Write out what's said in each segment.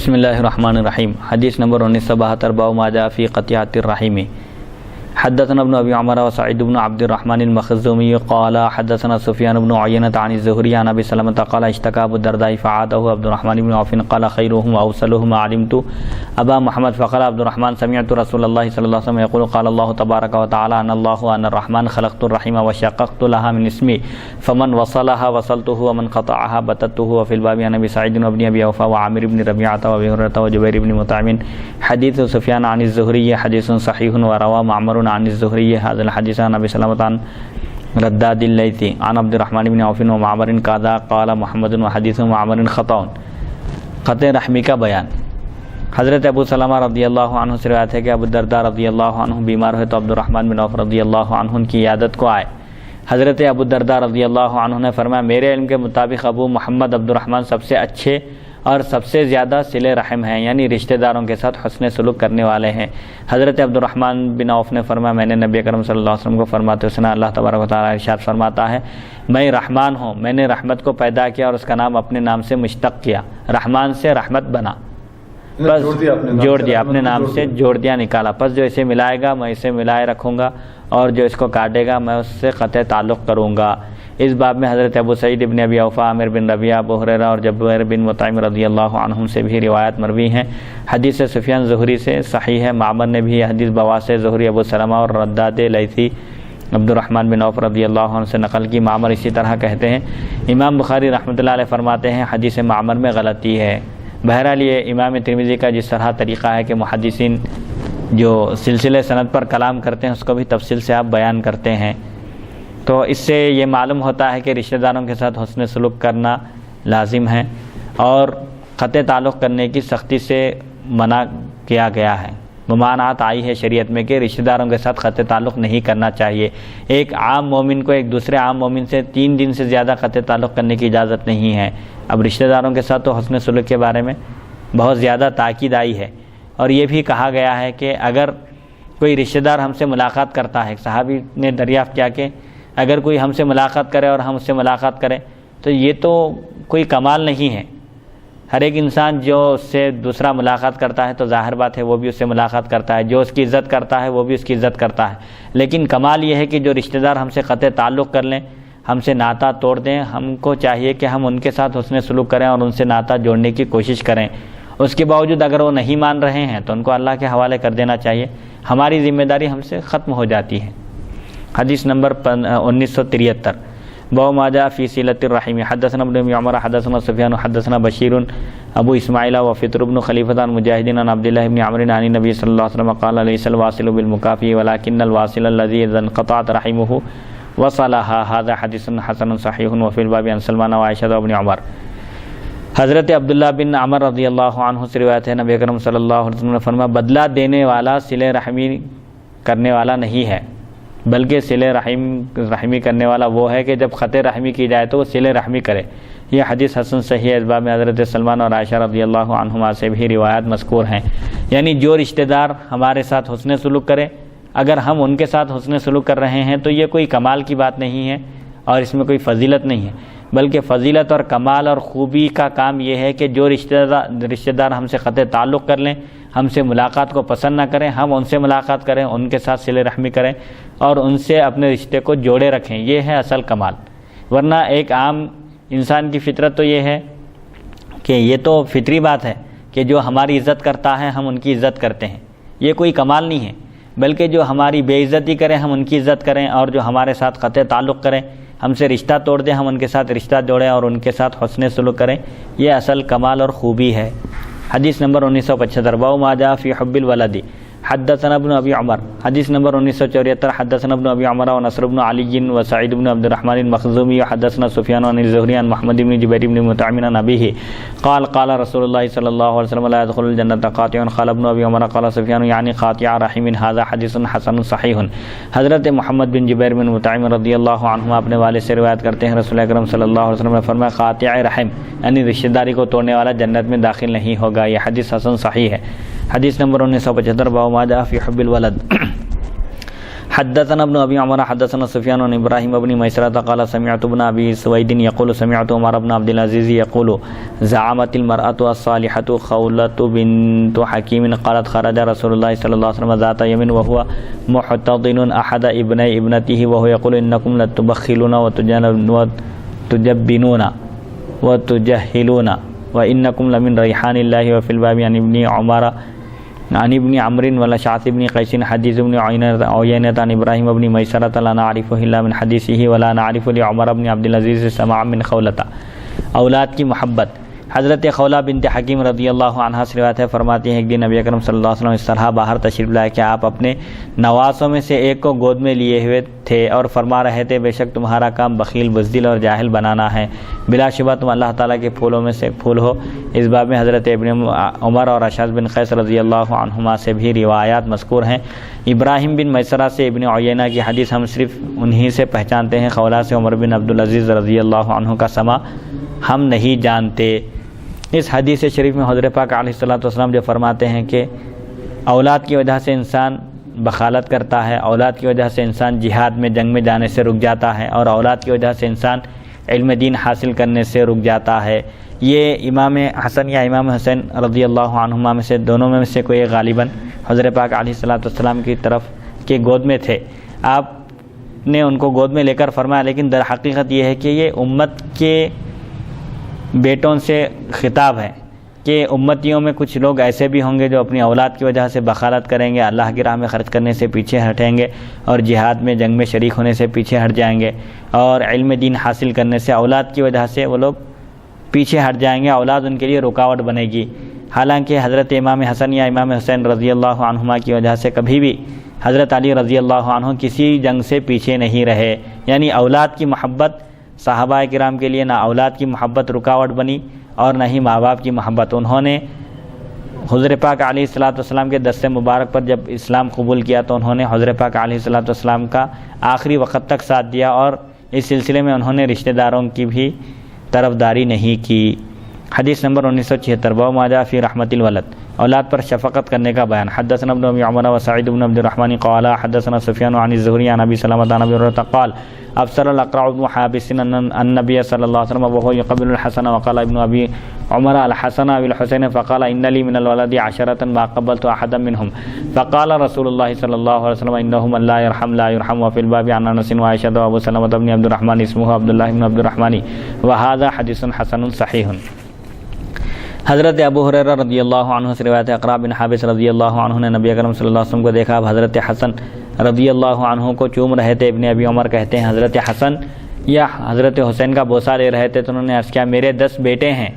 بسم اللہ الرحمن الرحیم. حدیث نمبر 1972 باب ما جاء فی قطیعۃ الرحم. حدثنا ابن ابی عمر وسعید بن عبد الرحمن المخزومی قال حدثنا سفیان بن عیینۃ عن الزہری عن ابی سلمۃ قال اشتكى ابو الدرداء فعاده عبد الرحمن بن عوف قال خيرهم واوصلهم علمت ابا محمد فقال عبد الرحمن سمعت رسول الله صلی اللہ علیہ وسلم يقول قال الله تبارك وتعالى ان الله انا الرحمن خلقت الرحم وشققت لها من اسمي فمن وصلها وصلته ومن قطعها بتته. وفي الباب عن ابي سعيد وابن ابي اوفى وعامر بن ربيعه وابي هريره وجبير بن مطعم. حديث سفيان عن الزهري حديث صحيح وروى معمر عن الزهري هذا الحديث عن ابي سلمة عن رداد الليثي عن عبد الرحمن بن عوف ومعمر كذا قال محمد وحديث معمر خطأ. قطع رحمی کا بیان. حضرت ابو سلمہ رضی اللہ عنہ سے روایت ہے کہ ابو الدرداء رضی اللہ عنہ بیمار ہوئے تو عبد الرحمن بن عوف رضی اللہ عنہ ان کی عیادت کو آئے. حضرت ابو الدرداء رضی اللہ عنہ نے فرمایا میرے علم کے مطابق ابو محمد عبد الرحمن سب سے اچھے اور سب سے زیادہ صلہ رحم ہیں، یعنی رشتہ داروں کے ساتھ حسن سلوک کرنے والے ہیں. حضرت عبد الرحمن بن عوف نے فرمایا میں نے نبی اکرم صلی اللہ علیہ وسلم کو فرماتے ہوئے سنا اللہ تبارک و تعالیٰ ارشاد فرماتا ہے میں رحمان ہوں، میں نے رحمت کو پیدا کیا اور اس کا نام اپنے نام سے مشتق کیا. رحمان سے رحمت بنا، بس جوڑ دیا، اپنے نام سے جوڑ دیا، نکالا. پس جو اسے ملائے گا میں اسے ملائے رکھوں گا اور جو اس کو کاٹے گا میں اس سے قطع تعلق کروں گا. اس باب میں حضرت ابو سعید ابن ابی اوفا، عامر بن ربیعہ، ابو ہریرہ اور جبیر بن مطعم رضی اللہ عنہم سے بھی روایت مروی ہیں. حدیث سفیان زہری سے صحیح ہے. معمر نے بھی حدیث بواس زہری ابو سلمہ اور رداد لیثی عبد الرحمن بن عوف رضی اللہ عنہ سے نقل کی. معمر اسی طرح کہتے ہیں. امام بخاری رحمۃ اللہ علیہ فرماتے ہیں حدیث معمر میں غلطی ہے. بہرحال یہ امام ترمذی کا جس طرح طریقہ ہے کہ محدثین جو سلسلے سند پر کلام کرتے ہیں اس کو بھی تفصیل سے آپ بیان کرتے ہیں، تو اس سے یہ معلوم ہوتا ہے کہ رشتہ داروں کے ساتھ حسن سلوک کرنا لازم ہے اور قطع تعلق کرنے کی سختی سے منع کیا گیا ہے. ممانعت آئی ہے شریعت میں کہ رشتہ داروں کے ساتھ قطع تعلق نہیں کرنا چاہیے. ایک عام مومن کو ایک دوسرے عام مومن سے 3 دن سے زیادہ قطع تعلق کرنے کی اجازت نہیں ہے. اب رشتہ داروں کے ساتھ تو حسن سلوک کے بارے میں بہت زیادہ تاکید آئی ہے اور یہ بھی کہا گیا ہے کہ اگر کوئی رشتہ دار ہم سے ملاقات کرتا ہے، صحابی نے دریافت کیا کہ اگر کوئی ہم سے ملاقات کرے اور ہم اس سے ملاقات کریں تو یہ تو کوئی کمال نہیں ہے. ہر ایک انسان جو اس سے دوسرا ملاقات کرتا ہے تو ظاہر بات ہے وہ بھی اس سے ملاقات کرتا ہے، جو اس کی عزت کرتا ہے وہ بھی اس کی عزت کرتا ہے. لیکن کمال یہ ہے کہ جو رشتہ دار ہم سے قطع تعلق کر لیں، ہم سے ناطہ توڑ دیں، ہم کو چاہیے کہ ہم ان کے ساتھ حسن سلوک کریں اور ان سے ناطہ جوڑنے کی کوشش کریں. اس کے باوجود اگر وہ نہیں مان رہے ہیں تو ان کو اللہ کے حوالے کر دینا چاہیے. ہماری ذمہ داری ہم سے ختم ہو جاتی ہے. حدیث نمبر 1973 باب ما جاء فی صلۃ الرحم. حدثنا ابن ابی عمر حدثنا سفیان حدثنا بشیر ابو اسماعیل وفطر بن خلیفۃ عن مجاہد عن عبد اللہ بن عمرو عن النبی صلی اللہ علیہ وسلم قال ليس الواصل بالمكافئ ولكن الواصل الذي اذا انقطعت رحمه وصلها. هذا حدیث حسن صحیح. وفي الباب عن سلمان وعائشہ وابن عمر. حضرت عبداللہ بن عمر رضی اللہ عنہ سے روایت ہے نبی اکرم صلی اللہ علیہ وسلم نے فرمایا بدلہ دینے والا صلہ رحمی کرنے والا نہیں ہے، بلکہ صلہ رحمی کرنے والا وہ ہے کہ جب قطع رحمی کی جائے تو وہ صلہ رحمی کرے. یہ حدیث حسن صحیح ہے. اس باب میں حضرت سلمان اور عائشہ رضی اللہ عنہما سے بھی روایات مذکور ہیں. یعنی جو رشتہ دار ہمارے ساتھ حسن سلوک کرے، اگر ہم ان کے ساتھ حسن سلوک کر رہے ہیں تو یہ کوئی کمال کی بات نہیں ہے اور اس میں کوئی فضیلت نہیں ہے، بلکہ فضیلت اور کمال اور خوبی کا کام یہ ہے کہ جو رشتہ دار ہم سے قطع تعلق کر لیں، ہم سے ملاقات کو پسند نہ کریں، ہم ان سے ملاقات کریں، ان کے ساتھ صلہ رحمی کریں اور ان سے اپنے رشتے کو جوڑے رکھیں. یہ ہے اصل کمال. ورنہ ایک عام انسان کی فطرت تو یہ ہے کہ یہ تو فطری بات ہے کہ جو ہماری عزت کرتا ہے ہم ان کی عزت کرتے ہیں. یہ کوئی کمال نہیں ہے، بلکہ جو ہماری بے عزتی کریں ہم ان کی عزت کریں اور جو ہمارے ساتھ قطع تعلق کریں، ہم سے رشتہ توڑ دیں، ہم ان کے ساتھ رشتہ جوڑیں اور ان کے ساتھ حسن سلوک کریں. یہ اصل کمال اور خوبی ہے. حدیث نمبر 1975 باب ما جاء فی حب الولد. حدثنا ابن ابی عمر. حدیث نمبر 1974 حدثنا ابن ابی عمر ونصر بن علی وسعید بن عبد الرحمن المخزومی حدثنا سفیان عن الزہری عن محمد بن جبیر بن مطعم عن ابیہ قال قال رسول اللہ صلی اللہ علیہ وسلم لا يدخل الجنة قاطع. قال ابن ابی عمر قال سفیان یعنی قاطع رحم. هذا حدیث حسن صحیح. حضرت محمد بن جبیر بن مطعم رضی اللہ عنہ اپنے والد سے روایت کرتے ہیں رسول اکرم صلی اللہ علیہ وسلم نے فرمایا قاطع رحم یعنی رشتہ داری کو توڑنے والا جنت میں داخل نہیں ہوگا. یہ حدیث حسن صحیح ہے. حدیث نمبر 1975 باب ما جاء فی حب الولد. حدثنا ابن ابي عمر حدثنا سفيان بن ابراهيم بن ميسرة قال سمعت ابن ابي سويد يقول سمعت عمر بن عبد العزيز يقول زعمت المرأة الصالحة خولة بنت حكيم قالت خرج رسول الله صلى الله عليه وسلم ذات يوم وهو محتضن احد ابني ابنته وهو يقول انكم لتبخلون وتجبنون وتجهلون وانكم لمن ريحان الله وفي الباب عن ابن عمر عن ابن عمرو والاشعث بن قيس حديث ابن عيينة عن ابراهيم بن ميسرة لا نعرفه الا من حديثه ولا نعرف لعمر بن عبد العزيز سماع من خولة. اولاد کی محبت. حضرت خولہ بنت حکیم رضی اللہ عنہا سے روایت ہے، فرماتی ہیں ایک دن نبی اکرم صلی اللہ علیہ وسلم اس طرح باہر تشریف لائے کہ آپ اپنے نواسوں میں سے ایک کو گود میں لیے ہوئے تھے اور فرما رہے تھے بے شک تمہارا کام بخیل، بزدل اور جاہل بنانا ہے، بلا شبہ تم اللہ تعالیٰ کے پھولوں میں سے ایک پھول ہو. اس باب میں حضرت ابن عمر اور اشعث بن قیس رضی اللہ عنہما سے بھی روایات مذکور ہیں. ابراہیم بن میسرہ سے ابن عیینہ کی حدیث ہم صرف انہی سے پہچانتے ہیں، خولہ سے عمر بن عبدالعزیز رضی اللہ عنہ کا سما ہم نہیں جانتے. اس حدیث شریف میں حضرت پاک علیہ الصلوۃ والسلام جو فرماتے ہیں کہ اولاد کی وجہ سے انسان بخالت کرتا ہے، اولاد کی وجہ سے انسان جہاد میں جنگ میں جانے سے رک جاتا ہے، اور اولاد کی وجہ سے انسان علم دین حاصل کرنے سے رک جاتا ہے. یہ امام حسن یا امام حسین رضی اللہ عنہما میں سے دونوں میں سے کوئی غالباً حضرت پاک علیہ الصلوۃ والسلام کی طرف کے گود میں تھے. آپ نے ان کو گود میں لے کر فرمایا، لیکن در حقیقت یہ ہے کہ یہ امت کے بیٹوں سے خطاب ہے کہ امتیوں میں کچھ لوگ ایسے بھی ہوں گے جو اپنی اولاد کی وجہ سے بخالت کریں گے، اللہ کی راہ میں خرچ کرنے سے پیچھے ہٹیں گے اور جہاد میں جنگ میں شریک ہونے سے پیچھے ہٹ جائیں گے، اور علم دین حاصل کرنے سے اولاد کی وجہ سے وہ لوگ پیچھے ہٹ جائیں گے، اولاد ان کے لیے رکاوٹ بنے گی. حالانکہ حضرت امام حسن یا امام حسین رضی اللہ عنہما کی وجہ سے کبھی بھی حضرت علی رضی اللہ عنہ کسی جنگ سے پیچھے نہیں رہے. یعنی اولاد کی محبت صحابہ کرام کے لیے نہ اولاد کی محبت رکاوٹ بنی اور نہ ہی ماں باپ کی محبت. انہوں نے حضور پاک علیہ الصلوۃ والسلام کے دست مبارک پر جب اسلام قبول کیا تو انہوں نے حضور پاک علیہ الصلوۃ والسلام کا آخری وقت تک ساتھ دیا، اور اس سلسلے میں انہوں نے رشتہ داروں کی بھی طرفداری نہیں کی. حدیث نمبر 1976 باب ما جاء فی رحمت الولد، اولاد پر شفقت کرنے کا بیان. حدثنا ابن ابی عمر وسعید بن عبد الرحمن قال حدثنا سفیان عن الزهري عن ابي سلمة عن ابي هريرة قال ابصر الاقرع بن حابس ان النبي صلى الله عليه وسلم وهو يقبل الحسن وقال ابن ابي عمر الحسن والحسين فقال ان لي من الولد 10 ما قبلت احدا منهم فقال رسول الله صلى الله عليه وسلم انه من لا يرحم لا يرحم. وفي الباب عن انس وعائشة وابو سلمة بن عبد الرحمن اسمه عبد الله بن عبد الرحمن وهذا حديث حسن صحيح. حضرت ابو ہریرہ رضی اللہ عنہ سے روایت ہے، اقرع بن حابس رضی اللہ عنہ نے نبی اکرم صلی اللہ علیہ وسلم کو دیکھا، اب حضرت حسن رضی اللہ عنہ کو چوم رہے تھے. ابن ابی عمر کہتے ہیں حضرت حسن یا حضرت حسین کا بوسہ لے رہے تھے تو انہوں نے عرض کیا میرے 10 بیٹے ہیں،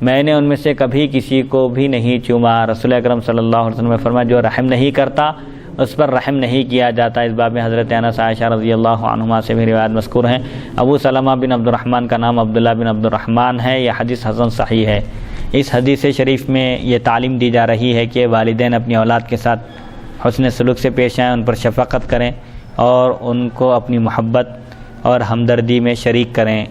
میں نے ان میں سے کبھی کسی کو بھی نہیں چوما. رسول اکرم صلی اللہ علیہ وسلم نے فرمایا جو رحم نہیں کرتا اس پر رحم نہیں کیا جاتا. اس باب میں حضرت انس عائشہ رضی اللہ عنہما سے بھی روایت مذکور ہیں. ابو سلمہ بن عبد الرحمن کا نام عبداللہ بن عبد الرحمن ہے. یہ حدیث حسن صحیح ہے. اس حدیث شریف میں یہ تعلیم دی جا رہی ہے کہ والدین اپنی اولاد کے ساتھ حسن سلوک سے پیش آئیں، ان پر شفقت کریں اور ان کو اپنی محبت اور ہمدردی میں شریک کریں.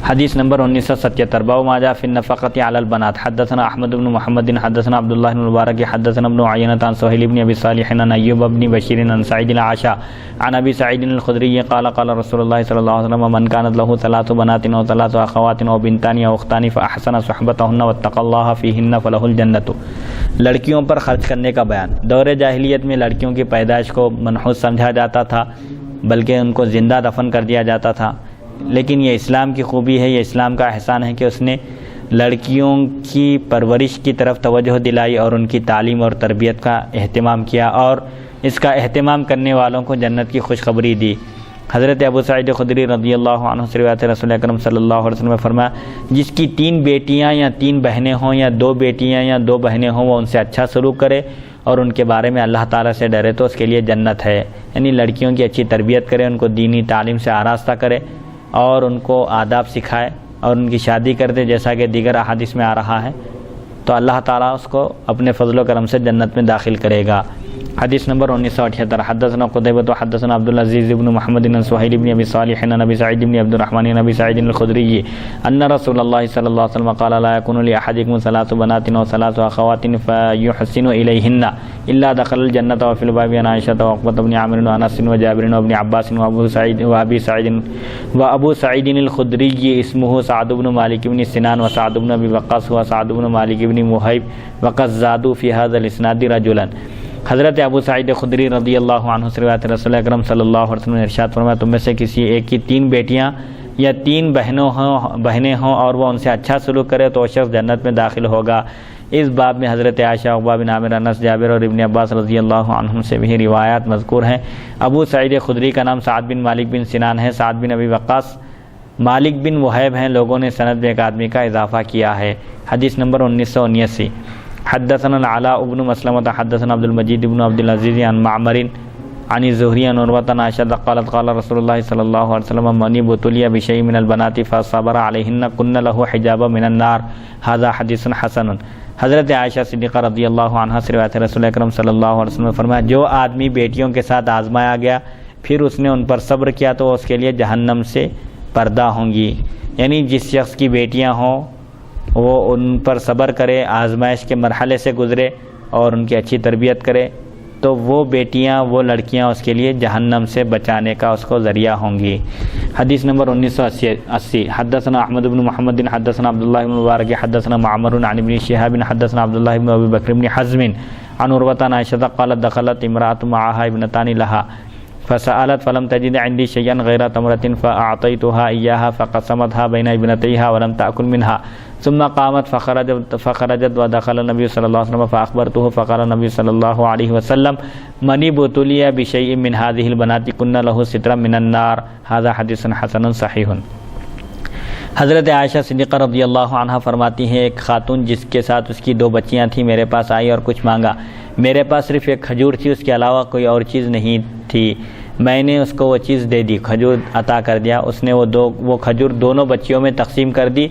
حدیث نمبر 1977 باب ما جاء فی النفقۃ علی البنات. حدثنا احمد بن محمد حدثنا عبد الله بن مبارک حدثنا ابن عیینۃ عن سہیل بن ابی صالح عن ایوب بن بشیر عن سعید العاشع عن ابی سعید الخدری قال قال رسول اللہ صلی اللہ علیہ وسلم من كانت له 3 بنات و 3 اخوات و بنتان و اختان فاحسن صحبتهن واتقى الله فيهن فله الجنة. لڑکیوں پر خرچ کرنے کا بیان. دور جاہلیت میں لڑکیوں کی پیدائش کو منحوس سمجھا جاتا تھا، بلکہ ان کو زندہ دفن کر دیا جاتا تھا، لیکن یہ اسلام کی خوبی ہے، یہ اسلام کا احسان ہے کہ اس نے لڑکیوں کی پرورش کی طرف توجہ دلائی اور ان کی تعلیم اور تربیت کا اہتمام کیا، اور اس کا اہتمام کرنے والوں کو جنت کی خوشخبری دی. حضرت ابو سعید خدری رضی اللہ عنہ سے روایت ہے، رسول اکرم صلی اللہ علیہ وسلم نے فرمایا جس کی 3 بیٹیاں یا 3 بہنیں ہوں یا 2 بیٹیاں یا 2 بہنیں ہوں وہ ان سے اچھا سلوک کرے اور ان کے بارے میں اللہ تعالیٰ سے ڈرے تو اس کے لیے جنت ہے. یعنی لڑکیوں کی اچھی تربیت کرے، ان کو دینی تعلیم سے آراستہ کرے اور ان کو آداب سکھائے اور ان کی شادی کر دے جیسا کہ دیگر احادیث میں آ رہا ہے، تو اللہ تعالیٰ اس کو اپنے فضل و کرم سے جنت میں داخل کرے گا. حدیث نمبر 1978 حدثنا قتيبة حدثنا عبد العزيز بن محمد بن سهيل بن ابي صالح عن ابي سعيد بن عبد الرحمن بن ابي سعيد الخدري ان رسول الله صلى الله عليه وسلم قال لا يكون لاحدكم 3 بنات و 3 اخوات فيحسن اليهن إلا دخل الجنة وفي الباب عن عائشة وعقبة بن عامر وأنس وجابر وابن عباس وأبو سعيد الخدري اسمه سعد بن مالك بن سنان وسعد بن أبي وقاص وسعد بن مالك بن مهيب وقد زادوا في هذا الإسناد رجلا۔ حضرت ابو سعید خدری رضی اللہ عنہ سے روایت رسول اکرم صلی اللہ علیہ وسلم نے ارشاد فرمایا، تم میں سے کسی ایک کی 3 بیٹیاں یا 3 بہنیں ہوں اور وہ ان سے اچھا سلوک کرے تو وہ شخص جنت میں داخل ہوگا۔ اس باب میں حضرت عائشہ، عقبہ بن عامر، انس، جابر اور ابن عباس رضی اللہ عنہم سے بھی روایات مذکور ہیں۔ ابو سعید خدری کا نام سعد بن مالک بن سنان ہے، سعد بن ابی وقاص مالک بن وہیب ہیں، لوگوں نے سند میں ایک آدمی کا اضافہ کیا ہے۔ حدیث نمبر 1979۔ حدثنا العلاء بن مسلمة حدثنا عبد المجيد بن عبد العزيز عن معمر عن الزهري عن عروة عن عائشة قالت قال رسول الله صلى الله عليه وسلم من ابتلي بشيء من البنات فصبر عليهن كن له حجابا من النار، هذا حدیث حسن۔ حضرت عائشہ صدیقہ رضی اللہ عنہا سے روایت ہے، رسول اکرم صلی اللہ علیہ وسلم نے فرمایا، جو آدمی بیٹیوں کے ساتھ آزمایا گیا پھر اس نے ان پر صبر کیا تو اس کے لیے جہنم سے پردہ ہوں گی۔ یعنی جس شخص کی بیٹیاں ہوں وہ ان پر صبر کرے، آزمائش کے مرحلے سے گزرے اور ان کی اچھی تربیت کرے تو وہ بیٹیاں، وہ لڑکیاں اس کے لیے جہنم سے بچانے کا اس کو ذریعہ ہوں گی۔ حدیث نمبر 1980۔ حدثنا احمد بن محمد حدثنا عبداللہ بن مبارک حدثنا معمر عن ابن شہاب حدثنا عبداللہ بن ابی بکر بن حزم عن عروة عن عائشة قالت دخلت امرأة معها ابنتان لها فسألت فلم تجد عندي شيئا غير تمرة فأعطيتها إياها فقسمتها بين ابنتيها ولم تأكل منها ثم قامت فخرجت ودخل النبي صلى الله عليه وسلم فأخبرته فقال النبي صلى الله عليه وسلم من ابتلي بشيء من هذه البنات كن له سترا من النار، هذا حديث حسن صحيح۔ حضرت عائشہ صدیقہ رضی اللہ عنہ فرماتی ہیں، ایک خاتون جس کے ساتھ اس کی 2 بچیاں تھیں میرے پاس آئی اور کچھ مانگا، میرے پاس صرف ایک کھجور تھی، اس کے علاوہ کوئی اور چیز نہیں تھی، میں نے اس کو وہ چیز دے دی، کھجور عطا کر دیا۔ اس نے وہ کھجور دونوں بچیوں میں تقسیم کر دی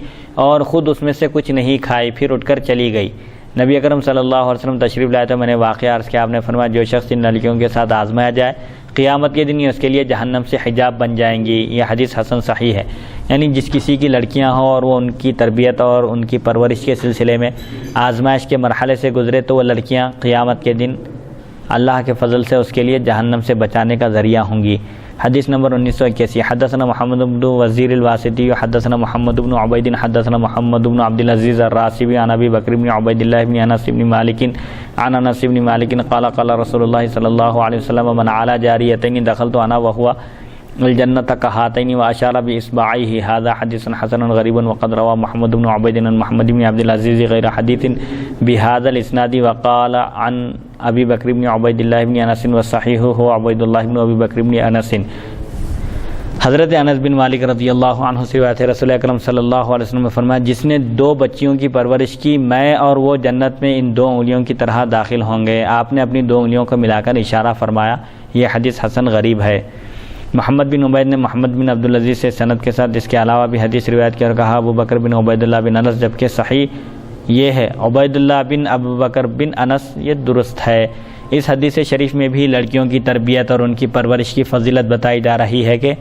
اور خود اس میں سے کچھ نہیں کھائی، پھر اٹھ کر چلی گئی۔ نبی اکرم صلی اللہ علیہ وسلم تشریف لائے تو میں نے واقعہ عرض کیا، آپ نے فرمایا جو شخص ان لڑکیوں کے ساتھ آزمایا جائے قیامت کے دن یہ اس کے لیے جہنم سے حجاب بن جائیں گی۔ یہ حدیث حسن صحیح ہے، یعنی جس کسی کی لڑکیاں ہوں اور وہ ان کی تربیت اور ان کی پرورش کے سلسلے میں آزمائش کے مرحلے سے گزرے تو وہ لڑکیاں قیامت کے دن اللہ کے فضل سے اس کے لیے جہنم سے بچانے کا ذریعہ ہوں گی۔ حدیث نمبر 1981۔ حدثنا محمد بن وزیر الواسطی حدثنا محمد بن عبید حدثنا محمد بن عبد العزیز الراسبی عن ابی بکر بن عبید اللہ بن انس بن مالک عن انس بن مالک قال قال رسول اللہ صلی اللہ علیہ وسلم من علی جاریتین دخلت انا وهو الجنة كهاتين واشار باصبعيه، هذا حديث حسن غريب وقد روى محمد بن عبيد عن محمد بن عبد العزيز غير حديث بهذا الاسناد وقال عن ابي بكر بن عبيد الله بن انس والصحيح هو عبيد الله بن ابي بكر بن انس۔ حضرت انس بن مالک رضی اللہ عنہ سے روایت ہے، رسول اکرم صلی اللہ علیہ وسلم نے فرمایا جس نے 2 بچیوں کی پرورش کی میں اور وہ جنت میں ان 2 انگلیوں کی طرح داخل ہوں گے۔ آپ نے اپنی 2 انگلیوں کو ملا کر اشارہ فرمایا۔ یہ حدیث حسن غریب ہے۔ محمد بن عبید نے محمد بن عبدالعزیز سے سند کے ساتھ اس کے علاوہ بھی حدیث روایت کی اور کہا ابو بکر بن عبید اللہ بن انس، جبکہ صحیح یہ ہے عبید اللہ بن ابو بکر بن انس، یہ درست ہے۔ اس حدیث شریف میں بھی لڑکیوں کی تربیت اور ان کی پرورش کی فضیلت بتائی جا رہی ہے کہ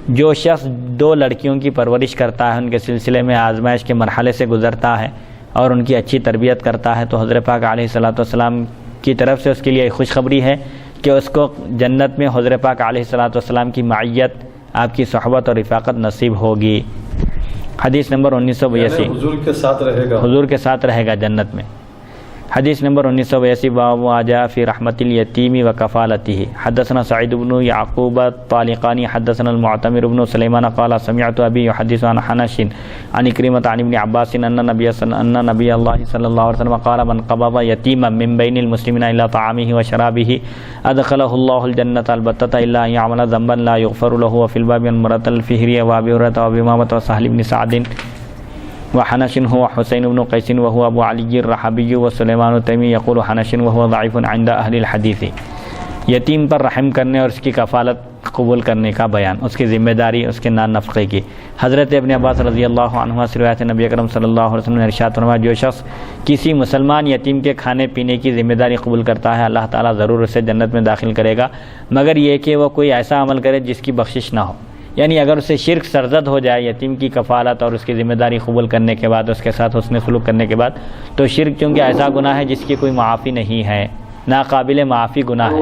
جو شخص 2 لڑکیوں کی پرورش کرتا ہے، ان کے سلسلے میں آزمائش کے مرحلے سے گزرتا ہے اور ان کی اچھی تربیت کرتا ہے تو حضرت پاک علیہ الصلوۃ والسلام کی طرف سے اس کے لیے خوشخبری ہے کہ اس کو جنت میں حضرت پاک علیہ الصلوۃ والسلام کی معیت، آپ کی صحبت اور رفاقت نصیب ہوگی۔ حدیث نمبر 1982۔ حضور کے ساتھ رہے گا، حضور کے ساتھ رہے گا جنت میں۔ حدیث نمبر 1982۔ باب ما جاء فی رحمت الیتیم و کفالتہ۔ حدثنا سعید بن یعقوب الطالقانی حدثنا المعتمر بن سلیمان قال سمعت ابی یحدث عن حنش عن اکرمۃ عن ابن عباس ان نبی اللہ صلی اللہ علیہ وسلم قال من قبض یتیما من بین المسلمین الا طعامه وشرابه ادخله الله الجنة البتة الا ان يعمل ذنبا لا يغفر له، وفي الباب عن مرة الفهري وابي هريرة وابي امامة وسهل بن سعد وحنش هو حسين بن قيس وهو ابو علي الرحبي وسليمان التيمي يقول حنش وهو ضعيف عند اهل الحديث۔ یتیم پر رحم کرنے اور اس کی کفالت قبول کرنے کا بیان، اس کی ذمہ داری، اس کے نان نفقے کی۔ حضرت ابن عباس رضی اللہ عنہ سے روایت ہے، نبی اکرم صلی اللہ علیہ وسلم نے ارشاد فرمایا جو شخص کسی مسلمان یتیم کے کھانے پینے کی ذمہ داری قبول کرتا ہے اللہ تعالیٰ ضرور اسے جنت میں داخل کرے گا، مگر یہ کہ وہ کوئی ایسا عمل کرے جس کی بخشش نہ ہو۔ یعنی اگر اسے شرک سرزد ہو جائے یتیم کی کفالت اور اس کی ذمہ داری قبول کرنے کے بعد، اس کے ساتھ حسن سلوک کرنے کے بعد، تو شرک چونکہ ایسا گناہ ہے جس کی کوئی معافی نہیں ہے، ناقابل معافی گناہ ہے.